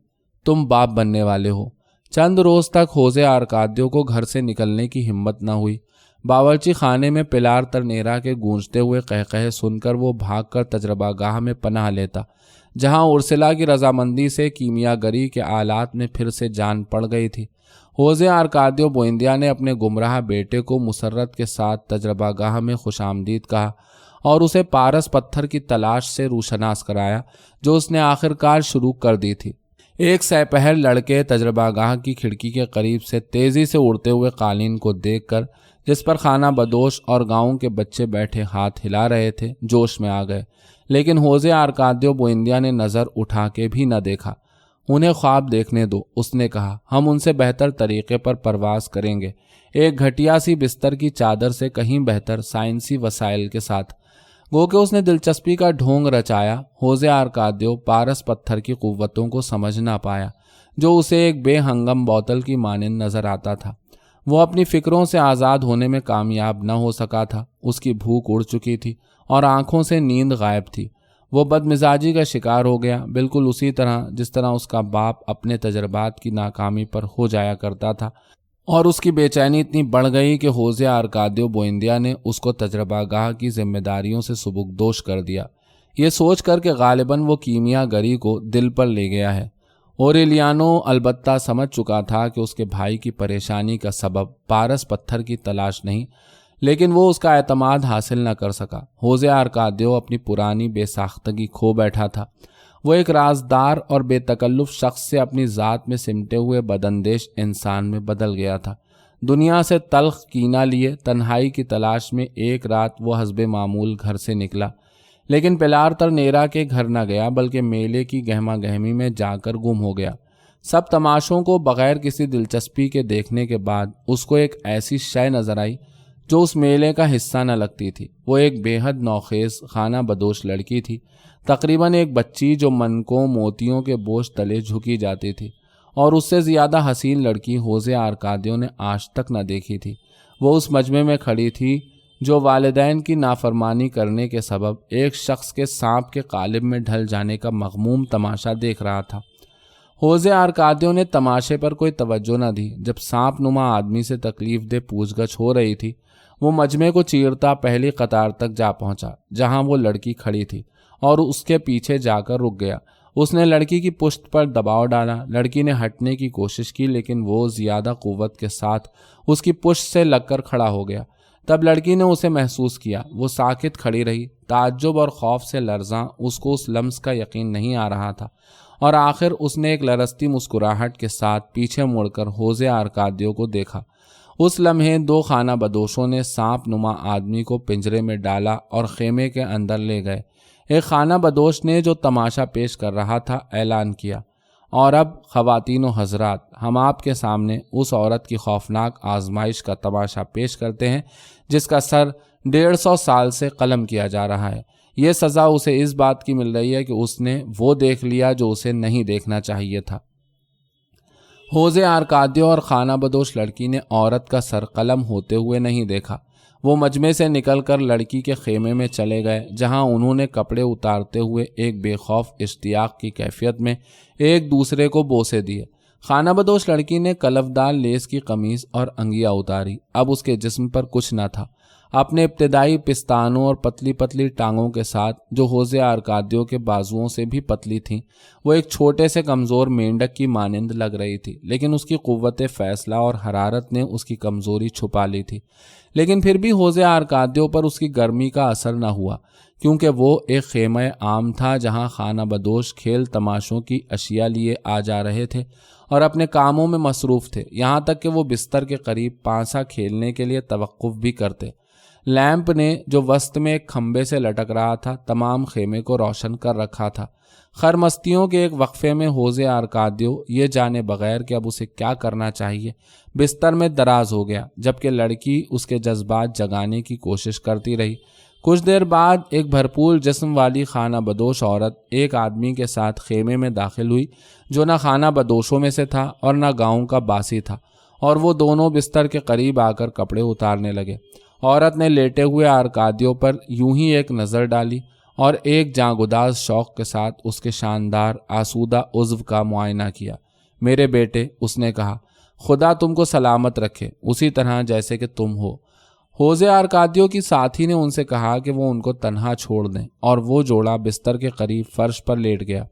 تم باپ بننے والے ہو۔ چند روز تک ہوزے آرکادیو کو گھر سے نکلنے کی ہمت نہ ہوئی۔ باورچی خانے میں پیلار ترنیرا کے گونجتے ہوئے قہقہے سن کر وہ بھاگ کر تجربہ گاہ میں پناہ لیتا، جہاں ارسلا کی رضامندی سے کیمیا گری کے آلات میں پھر سے جان پڑ گئی تھی۔ ہوزے آرکادیو بوئندیا نے اپنے گمراہ بیٹے کو مسرت کے ساتھ تجربہ گاہ میں خوش آمدید کہا اور اسے پارس پتھر کی تلاش سے روشناس کرایا جو اس نے آخرکار شروع کر دی تھی۔ ایک سپہر لڑکے تجربہ گاہ کی کھڑکی کے قریب سے تیزی سے اڑتے ہوئے قالین کو دیکھ کر، جس پر خانہ بدوش اور گاؤں کے بچے بیٹھے ہاتھ ہلا رہے تھے، جوش میں آ گئے، لیکن ہوزے آرکادیو بوئندیا نے نظر اٹھا کے بھی نہ دیکھا۔ انہیں خواب دیکھنے دو، اس نے کہا، ہم ان سے بہتر طریقے پر پرواز کریں گے، ایک گھٹیا سی بستر کی چادر سے کہیں بہتر سائنسی وسائل کے ساتھ۔ گو کہ اس نے دلچسپی کا ڈھونگ رچایا، ہوزے آرکادیو پارس پتھر کی قوتوں کو سمجھ نہ پایا جو اسے ایک بے ہنگم بوتل کی مانند نظر آتا تھا۔ وہ اپنی فکروں سے آزاد ہونے میں کامیاب نہ ہو سکا تھا، اس کی بھوک اڑ چکی تھی اور آنکھوں سے نیند غائب تھی۔ وہ بد مزاجی کا شکار ہو گیا، بالکل اسی طرح جس طرح اس کا باپ اپنے تجربات کی ناکامی پر ہو جایا کرتا تھا، اور اس کی بے چینی اتنی بڑھ گئی کہ ہوزے آرکادیو بوئندیا نے اس کو تجربہ گاہ کی ذمہ داریوں سے سبکدوش کر دیا، یہ سوچ کر کہ غالباً وہ کیمیا گری کو دل پر لے گیا ہے۔ اوریلیانو البتہ سمجھ چکا تھا کہ اس کے بھائی کی پریشانی کا سبب پارس پتھر کی تلاش نہیں، لیکن وہ اس کا اعتماد حاصل نہ کر سکا۔ ہوزے آرکادیو اپنی پرانی بے ساختگی کھو بیٹھا تھا۔ وہ ایک رازدار اور بے تکلف شخص سے اپنی ذات میں سمٹے ہوئے بداندیش انسان میں بدل گیا تھا۔ دنیا سے تلخ کینہ لیے تنہائی کی تلاش میں ایک رات وہ حسب معمول گھر سے نکلا، لیکن پیلار ترنیرا کے گھر نہ گیا بلکہ میلے کی گہما گہمی میں جا کر گم ہو گیا۔ سب تماشوں کو بغیر کسی دلچسپی کے دیکھنے کے بعد اس کو ایک ایسی شے نظر آئی جو اس میلے کا حصہ نہ لگتی تھی۔ وہ ایک بے حد نوخیز خانہ بدوش لڑکی تھی، تقریباً ایک بچی جو منکوں موتیوں کے بوجھ تلے جھکی جاتی تھی، اور اس سے زیادہ حسین لڑکی ہوزے آرکادیو نے آج تک نہ دیکھی تھی۔ وہ اس مجمع میں کھڑی تھی جو والدین کی نافرمانی کرنے کے سبب ایک شخص کے سانپ کے قالب میں ڈھل جانے کا مغموم تماشا دیکھ رہا تھا۔ ہوزے آرکادیو نے تماشے پر کوئی توجہ نہ دی۔ جب سانپ نما آدمی سے تکلیف دہ پوچھ گچھ ہو رہی تھی، وہ مجمع کو چیرتا پہلی قطار تک جا پہنچا جہاں وہ لڑکی کھڑی تھی، اور اس کے پیچھے جا کر رک گیا۔ اس نے لڑکی کی پشت پر دباؤ ڈالا۔ لڑکی نے ہٹنے کی کوشش کی، لیکن وہ زیادہ قوت کے ساتھ اس کی پشت سے لگ کر کھڑا ہو گیا۔ تب لڑکی نے اسے محسوس کیا۔ وہ ساکت کھڑی رہی، تعجب اور خوف سے لرزاں، اس کو اس لمس کا یقین نہیں آ رہا تھا، اور آخر اس نے ایک لرزتی مسکراہٹ کے ساتھ پیچھے مڑ کر ہوزے آرکادیو کو دیکھا۔ اس لمحے دو خانہ بدوشوں نے سانپ نما آدمی کو پنجرے میں ڈالا اور خیمے کے اندر لے گئے۔ ایک خانہ بدوش نے جو تماشا پیش کر رہا تھا اعلان کیا، اور اب خواتین و حضرات، ہم آپ کے سامنے اس عورت کی خوفناک آزمائش کا تماشا پیش کرتے ہیں جس کا سر 150 سال سے قلم کیا جا رہا ہے۔ یہ سزا اسے اس بات کی مل رہی ہے کہ اس نے وہ دیکھ لیا جو اسے نہیں دیکھنا چاہیے تھا۔ ہوزے آرکادیو اور خانہ بدوش لڑکی نے عورت کا سر قلم ہوتے ہوئے نہیں دیکھا۔ وہ مجمع سے نکل کر لڑکی کے خیمے میں چلے گئے، جہاں انہوں نے کپڑے اتارتے ہوئے ایک بے خوف اشتیاق کی کیفیت میں ایک دوسرے کو بوسے دیے۔ خانہ بدوش لڑکی نے کلفدار لیس کی قمیض اور انگیا اتاری۔ اب اس کے جسم پر کچھ نہ تھا۔ اپنے ابتدائی پستانوں اور پتلی پتلی ٹانگوں کے ساتھ، جو ہوزے آرکادیو کے بازوؤں سے بھی پتلی تھیں، وہ ایک چھوٹے سے کمزور مینڈک کی مانند لگ رہی تھی، لیکن اس کی قوت فیصلہ اور حرارت نے اس کی کمزوری چھپا لی تھی۔ لیکن پھر بھی ہوزے آرکادیو پر اس کی گرمی کا اثر نہ ہوا، کیونکہ وہ ایک خیمہ عام تھا جہاں خانہ بدوش کھیل تماشوں کی اشیاء لیے آ جا رہے تھے اور اپنے کاموں میں مصروف تھے، یہاں تک کہ وہ بستر کے قریب پانسا کھیلنے کے لیے توقف بھی کرتے۔ لیمپ نے جو وسط میں ایک کھمبے سے لٹک رہا تھا تمام خیمے کو روشن کر رکھا تھا۔ خرمستیوں کے ایک وقفے میں ہوزے آرکادیو یہ جانے بغیر کہ اب اسے کیا کرنا چاہیے بستر میں دراز ہو گیا، جبکہ لڑکی اس کے جذبات جگانے کی کوشش کرتی رہی۔ کچھ دیر بعد ایک بھرپور جسم والی خانہ بدوش عورت ایک آدمی کے ساتھ خیمے میں داخل ہوئی جو نہ خانہ بدوشوں میں سے تھا اور نہ گاؤں کا باسی تھا، اور وہ دونوں بستر کے قریب آ کر کپڑے اتارنے لگے۔ عورت نے لیٹے ہوئے آرکادیو پر یوں ہی ایک نظر ڈالی اور ایک جاں-گداز شوق کے ساتھ اس کے شاندار آسودہ عضو کا معائنہ کیا۔ میرے بیٹے، اس نے کہا، خدا تم کو سلامت رکھے، اسی طرح جیسے کہ تم ہو۔ ہوزے آرکادیو کی ساتھی نے ان سے کہا کہ وہ ان کو تنہا چھوڑ دیں، اور وہ جوڑا بستر کے قریب فرش پر لیٹ گیا۔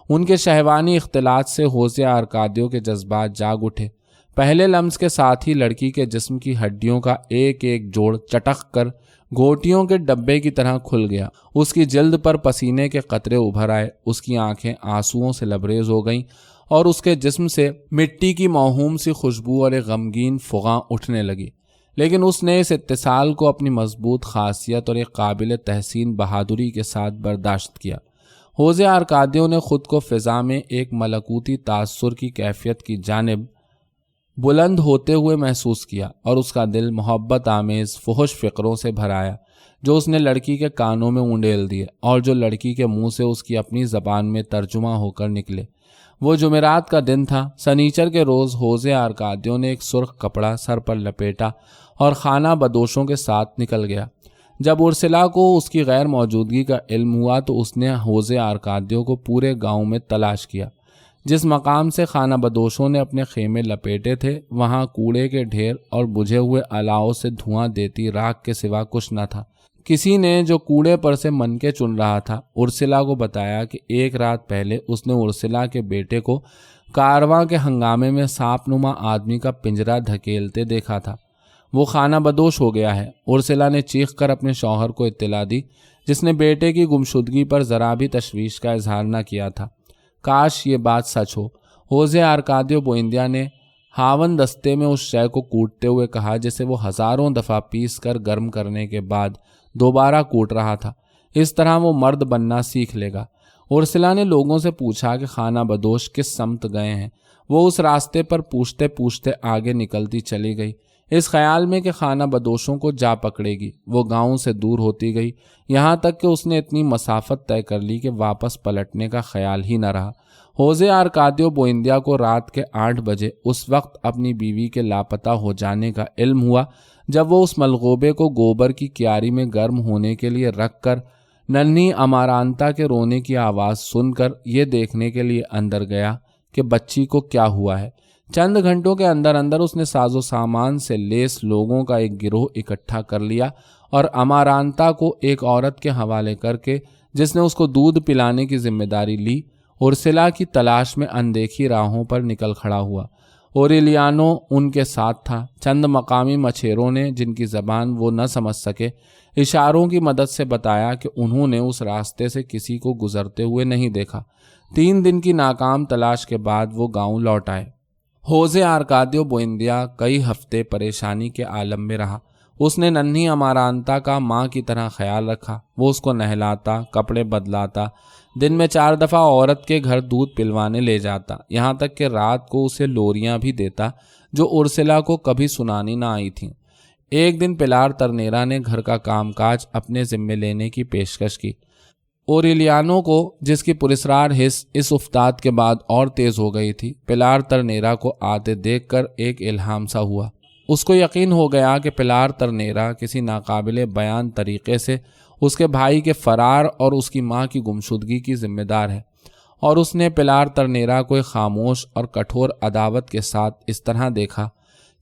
ان کے شہوانی اختلاط سے ہوزے آرکادیو کے جذبات جاگ اٹھے۔ پہلے لمس کے ساتھ ہی لڑکی کے جسم کی ہڈیوں کا ایک ایک جوڑ چٹک کر گوٹیوں کے ڈبے کی طرح کھل گیا۔ اس کی جلد پر پسینے کے قطرے ابھر آئے، اس کی آنکھیں آنسوؤں سے لبریز ہو گئیں اور اس کے جسم سے مٹی کی موہوم سی خوشبو اور ایک غمگین فغاں اٹھنے لگی۔ لیکن اس نے اس اتصال کو اپنی مضبوط خاصیت اور ایک قابل تحسین بہادری کے ساتھ برداشت کیا۔ ہوزے آرکادیو نے خود کو فضا میں ایک ملکوتی تاثر کی کیفیت کی جانب بلند ہوتے ہوئے محسوس کیا، اور اس کا دل محبت آمیز فحش فکروں سے بھر آیا جو اس نے لڑکی کے کانوں میں اونڈیل دیے اور جو لڑکی کے منہ سے اس کی اپنی زبان میں ترجمہ ہو کر نکلے۔ وہ جمعرات کا دن تھا۔ سنیچر کے روز ہوزے آرکادیو نے ایک سرخ کپڑا سر پر لپیٹا اور خانہ بدوشوں کے ساتھ نکل گیا۔ جب ارسلا کو اس کی غیر موجودگی کا علم ہوا تو اس نے ہوزے آرکادیو کو پورے گاؤں میں تلاش کیا۔ جس مقام سے خانہ بدوشوں نے اپنے خیمے لپیٹے تھے وہاں کوڑے کے ڈھیر اور بجھے ہوئے الاؤ سے دھواں دیتی راکھ کے سوا کچھ نہ تھا۔ کسی نے جو کوڑے پر سے منکے چن رہا تھا ارسلا کو بتایا کہ ایک رات پہلے اس نے ارسلا کے بیٹے کو کارواں کے ہنگامے میں سانپ نما آدمی کا پنجرا دھکیلتے دیکھا تھا۔ وہ خانہ بدوش ہو گیا ہے۔ ارسلا نے چیخ کر اپنے شوہر کو اطلاع دی، جس نے بیٹے کی گمشدگی پر ذرا بھی تشویش کا اظہار نہ کیا تھا۔ کاش یہ بات سچ ہو، ہوزے آرکادیو بوئندیا نے ہاون دستے میں اس شے کو کوٹتے ہوئے کہا جسے وہ ہزاروں دفعہ پیس کر گرم کرنے کے بعد دوبارہ کوٹ رہا تھا۔ اس طرح وہ مرد بننا سیکھ لے گا۔ ارسلا نے لوگوں سے پوچھا کہ خانہ بدوش کس سمت گئے ہیں۔ وہ اس راستے پر پوچھتے پوچھتے آگے نکلتی چلی گئی، اس خیال میں کہ خانہ بدوشوں کو جا پکڑے گی۔ وہ گاؤں سے دور ہوتی گئی، یہاں تک کہ اس نے اتنی مسافت طے کر لی کہ واپس پلٹنے کا خیال ہی نہ رہا۔ ہوزے آرکادیو بوئندیا کو رات کے 8 بجے اس وقت اپنی بیوی کے لاپتہ ہو جانے کا علم ہوا جب وہ اس ملغوبے کو گوبر کی کیاری میں گرم ہونے کے لیے رکھ کر ننھی امارانتا کے رونے کی آواز سن کر یہ دیکھنے کے لیے اندر گیا کہ بچی کو کیا ہوا ہے۔ چند گھنٹوں کے اندر اندر اس نے ساز و سامان سے لیس لوگوں کا ایک گروہ اکٹھا کر لیا اور امارانتا کو ایک عورت کے حوالے کر کے، جس نے اس کو دودھ پلانے کی ذمہ داری لی، ارسلا کی تلاش میں اندیکھی راہوں پر نکل کھڑا ہوا۔ اوریلیانو ان کے ساتھ تھا۔ چند مقامی مچھیروں نے، جن کی زبان وہ نہ سمجھ سکے، اشاروں کی مدد سے بتایا کہ انہوں نے اس راستے سے کسی کو گزرتے ہوئے نہیں دیکھا۔ 3 دن کی ناکام تلاش کے بعد وہ گاؤں لوٹ آئے۔ ہوزے آرکادیو بوئندیا کئی ہفتے پریشانی کے عالم میں رہا۔ اس نے ننھی امارانتا کا ماں کی طرح خیال رکھا۔ وہ اس کو نہلاتا، کپڑے بدلاتا، دن میں 4 دفعہ عورت کے گھر دودھ پلوانے لے جاتا، یہاں تک کہ رات کو اسے لوریاں بھی دیتا جو ارسلا کو کبھی سنانی نہ آئی تھیں۔ ایک دن پلار ترنیرا نے گھر کا کام کاج اپنے ذمہ لینے کی پیشکش کی۔ اوریلیانو کو، جس کی پراسرار حس اس افتاد کے بعد اور تیز ہو گئی تھی، پلار ترنیرا کو آتے دیکھ کر ایک الہام سا ہوا۔ اس کو یقین ہو گیا کہ پلار ترنیرا کسی ناقابل بیان طریقے سے اس کے بھائی کے فرار اور اس کی ماں کی گمشدگی کی ذمہ دار ہے، اور اس نے پلار ترنیرا کو ایک خاموش اور کٹھور عداوت کے ساتھ اس طرح دیکھا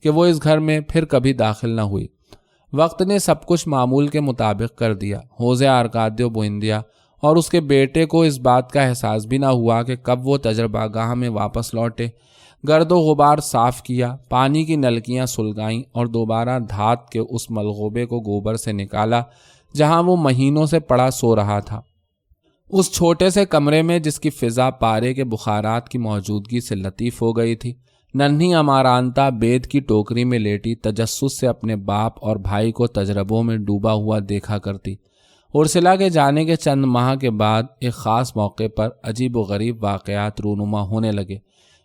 کہ وہ اس گھر میں پھر کبھی داخل نہ ہوئی۔ وقت نے سب کچھ معمول کے مطابق کر دیا۔ ہوزے آرکادیو بوئندیا اور اس کے بیٹے کو اس بات کا احساس بھی نہ ہوا کہ کب وہ تجربہ گاہ میں واپس لوٹے۔ گرد و غبار صاف کیا، پانی کی نلکیاں سلگائیں اور دوبارہ دھات کے اس ملغوبے کو گوبر سے نکالا جہاں وہ مہینوں سے پڑا سو رہا تھا۔ اس چھوٹے سے کمرے میں جس کی فضا پارے کے بخارات کی موجودگی سے لطیف ہو گئی تھی، ننھی امارانتا بید کی ٹوکری میں لیٹی تجسس سے اپنے باپ اور بھائی کو تجربوں میں ڈوبا ہوا دیکھا کرتی۔ ارسلا کے جانے کے چند ماہ کے بعد ایک خاص موقع پر عجیب و غریب واقعات رونما ہونے لگے۔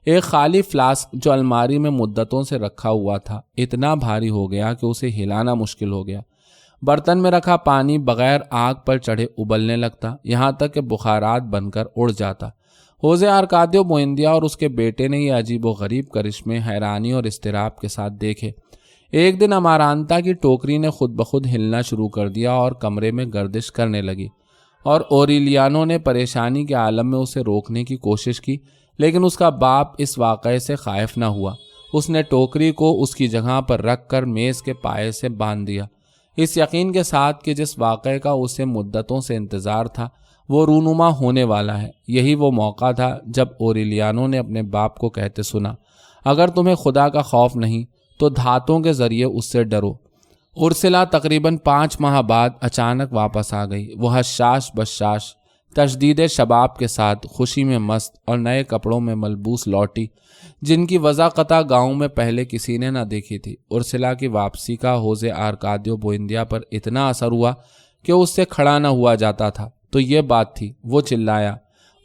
ایک خالی فلاسک جو الماری میں مدتوں سے رکھا ہوا تھا اتنا بھاری ہو گیا کہ اسے ہلانا مشکل ہو گیا۔ برتن میں رکھا پانی بغیر آگ پر چڑھے ابلنے لگتا، یہاں تک کہ بخارات بن کر اڑ جاتا۔ ہوزے آرکادیو بوئندیا اور اس کے بیٹے نے یہ عجیب و غریب کرشمے حیرانی اور اضطراب کے ساتھ دیکھے۔ ایک دن امارانتا کی ٹوکری نے خود بخود ہلنا شروع کر دیا اور کمرے میں گردش کرنے لگی، اور اوریلیانو نے پریشانی کے عالم میں اسے روکنے کی کوشش کی، لیکن اس کا باپ اس واقعے سے خائف نہ ہوا۔ اس نے ٹوکری کو اس کی جگہ پر رکھ کر میز کے پائے سے باندھ دیا، اس یقین کے ساتھ کہ جس واقعے کا اسے مدتوں سے انتظار تھا وہ رونما ہونے والا ہے۔ یہی وہ موقع تھا جب اوریلیانو نے اپنے باپ کو کہتے سنا، اگر تمہیں خدا کا خوف نہیں تو دھاتوں کے ذریعے اس سے ڈرو۔ ارسلا تقریباً 5 ماہ بعد اچانک واپس آ گئی۔ وہ حشاش بشاش تجدید شباب کے ساتھ خوشی میں مست اور نئے کپڑوں میں ملبوس لوٹی، جن کی وضاقتہ گاؤں میں پہلے کسی نے نہ دیکھی تھی۔ ارسلا کی واپسی کا ہوزے آرکادیو بوئندیا پر اتنا اثر ہوا کہ اس سے کھڑا نہ ہوا جاتا تھا۔ تو یہ بات تھی، وہ چلایا،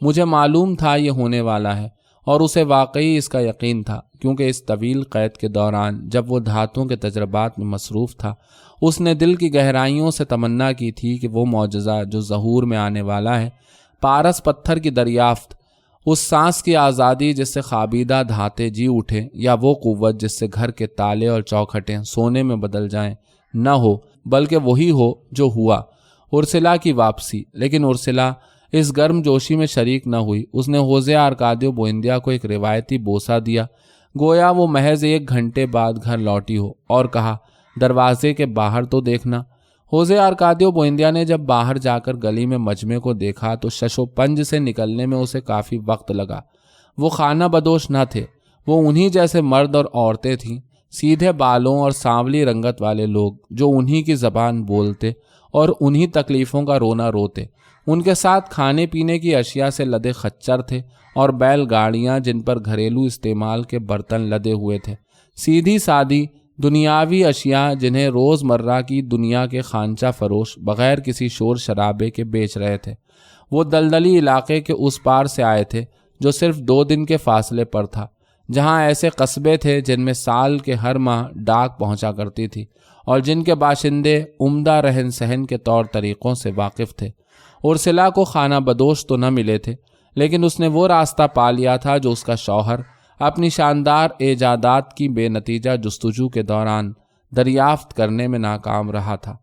مجھے معلوم تھا یہ ہونے والا ہے، اور اسے واقعی اس کا یقین تھا، کیونکہ اس طویل قید کے دوران جب وہ دھاتوں کے تجربات میں مصروف تھا، اس نے دل کی گہرائیوں سے تمنا کی تھی کہ وہ معجزہ جو ظہور میں آنے والا ہے، پارس پتھر کی دریافت، اس سانس کی آزادی جس سے خوابیدہ دھاتے جی اٹھے، یا وہ قوت جس سے گھر کے تالے اور چوکھٹیں سونے میں بدل جائیں، نہ ہو، بلکہ وہی ہو جو ہوا، ارسلا کی واپسی۔ لیکن ارسلا اس گرم جوشی میں شریک نہ ہوئی۔ اس نے ہوزے آرکادیو بوئندیا کو ایک روایتی بوسہ دیا، گویا وہ محض 1 گھنٹے بعد گھر لوٹی ہو، اور کہا، دروازے کے باہر تو دیکھنا۔ ہوزے آرکادیو بوئندیا نے جب باہر جا کر گلی میں مجمع کو دیکھا تو شش و پنج سے نکلنے میں اسے کافی وقت لگا۔ وہ خانہ بدوش نہ تھے، وہ انہی جیسے مرد اور عورتیں تھیں، سیدھے بالوں اور سانولی رنگت والے لوگ جو انہی کی زبان بولتے اور انہی تکلیفوں کا رونا روتے۔ ان کے ساتھ کھانے پینے کی اشیاء سے لدے خچر تھے اور بیل گاڑیاں جن پر گھریلو استعمال کے برتن لدے ہوئے تھے، سیدھی سادی دنیاوی اشیاء جنہیں روز مرہ کی دنیا کے خانچہ فروش بغیر کسی شور شرابے کے بیچ رہے تھے۔ وہ دلدلی علاقے کے اس پار سے آئے تھے جو صرف 2 دن کے فاصلے پر تھا، جہاں ایسے قصبے تھے جن میں سال کے ہر ماہ ڈاک پہنچا کرتی تھی اور جن کے باشندے عمدہ رہن سہن کے طور طریقوں سے واقف تھے۔ ارسلا کو خانہ بدوش تو نہ ملے تھے، لیکن اس نے وہ راستہ پا لیا تھا جو اس کا شوہر اپنی شاندار ایجادات کی بے نتیجہ جستجو کے دوران دریافت کرنے میں ناکام رہا تھا۔